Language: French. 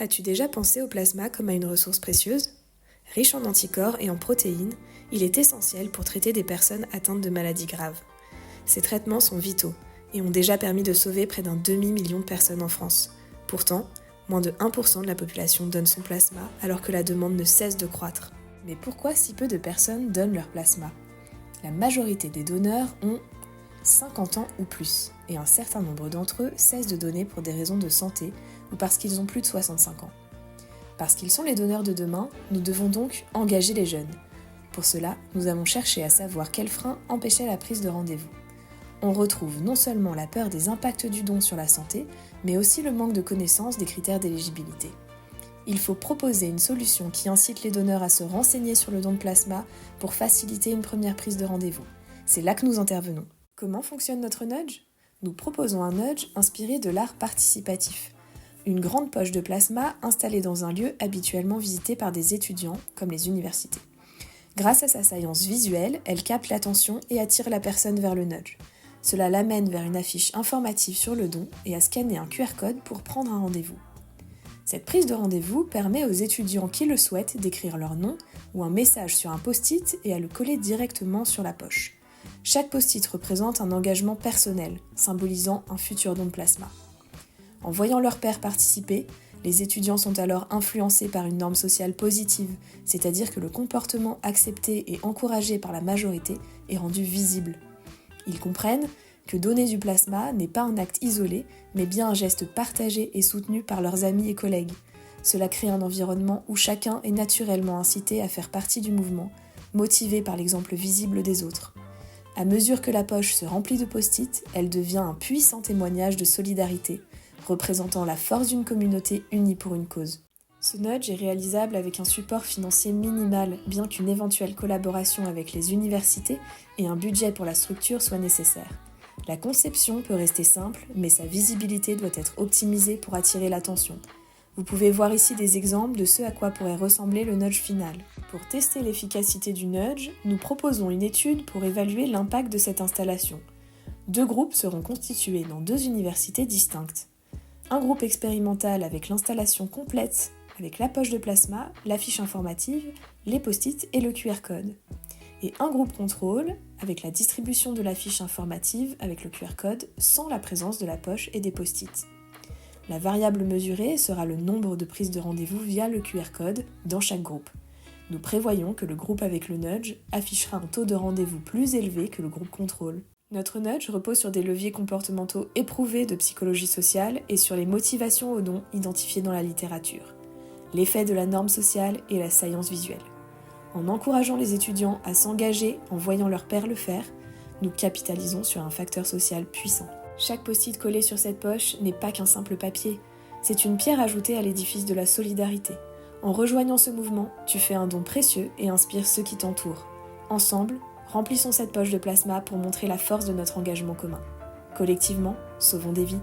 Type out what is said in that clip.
As-tu déjà pensé au plasma comme à une ressource précieuse ? Riche en anticorps et en protéines, il est essentiel pour traiter des personnes atteintes de maladies graves. Ces traitements sont vitaux et ont déjà permis de sauver près d'un demi-million de personnes en France. Pourtant, moins de 1% de la population donne son plasma alors que la demande ne cesse de croître. Mais pourquoi si peu de personnes donnent leur plasma ? La majorité des donneurs ont 50 ans ou plus, et un certain nombre d'entre eux cessent de donner pour des raisons de santé ou parce qu'ils ont plus de 65 ans. Parce qu'ils sont les donneurs de demain, nous devons donc engager les jeunes. Pour cela, nous avons cherché à savoir quels freins empêchaient la prise de rendez-vous. On retrouve non seulement la peur des impacts du don sur la santé, mais aussi le manque de connaissance des critères d'éligibilité. Il faut proposer une solution qui incite les donneurs à se renseigner sur le don de plasma pour faciliter une première prise de rendez-vous. C'est là que nous intervenons. Comment fonctionne notre nudge ? Nous proposons un nudge inspiré de l'art participatif. Une grande poche de plasma installée dans un lieu habituellement visité par des étudiants, comme les universités. Grâce à sa saillance visuelle, elle capte l'attention et attire la personne vers le nudge. Cela l'amène vers une affiche informative sur le don et à scanner un QR code pour prendre un rendez-vous. Cette prise de rendez-vous permet aux étudiants qui le souhaitent d'écrire leur nom ou un message sur un post-it et à le coller directement sur la poche. Chaque post-it représente un engagement personnel, symbolisant un futur don de plasma. En voyant leur pairs participer, les étudiants sont alors influencés par une norme sociale positive, c'est-à-dire que le comportement accepté et encouragé par la majorité est rendu visible. Ils comprennent que donner du plasma n'est pas un acte isolé, mais bien un geste partagé et soutenu par leurs amis et collègues. Cela crée un environnement où chacun est naturellement incité à faire partie du mouvement, motivé par l'exemple visible des autres. À mesure que la poche se remplit de post-it, elle devient un puissant témoignage de solidarité, représentant la force d'une communauté unie pour une cause. Ce nudge est réalisable avec un support financier minimal, bien qu'une éventuelle collaboration avec les universités et un budget pour la structure soient nécessaires. La conception peut rester simple, mais sa visibilité doit être optimisée pour attirer l'attention. Vous pouvez voir ici des exemples de ce à quoi pourrait ressembler le nudge final. Pour tester l'efficacité du nudge, nous proposons une étude pour évaluer l'impact de cette installation. 2 groupes seront constitués dans 2 universités distinctes. Un groupe expérimental avec l'installation complète, avec la poche de plasma, l'affiche informative, les post-it et le QR code. Et un groupe contrôle, avec la distribution de l'affiche informative avec le QR code, sans la présence de la poche et des post-it. La variable mesurée sera le nombre de prises de rendez-vous via le QR code dans chaque groupe. Nous prévoyons que le groupe avec le nudge affichera un taux de rendez-vous plus élevé que le groupe contrôle. Notre nudge repose sur des leviers comportementaux éprouvés de psychologie sociale et sur les motivations au don identifiées dans la littérature, l'effet de la norme sociale et la saillance visuelle. En encourageant les étudiants à s'engager en voyant leurs pairs le faire, nous capitalisons sur un facteur social puissant. Chaque post-it collé sur cette poche n'est pas qu'un simple papier, c'est une pierre ajoutée à l'édifice de la solidarité. En rejoignant ce mouvement, tu fais un don précieux et inspires ceux qui t'entourent. Ensemble, remplissons cette poche de plasma pour montrer la force de notre engagement commun. Collectivement, sauvons des vies.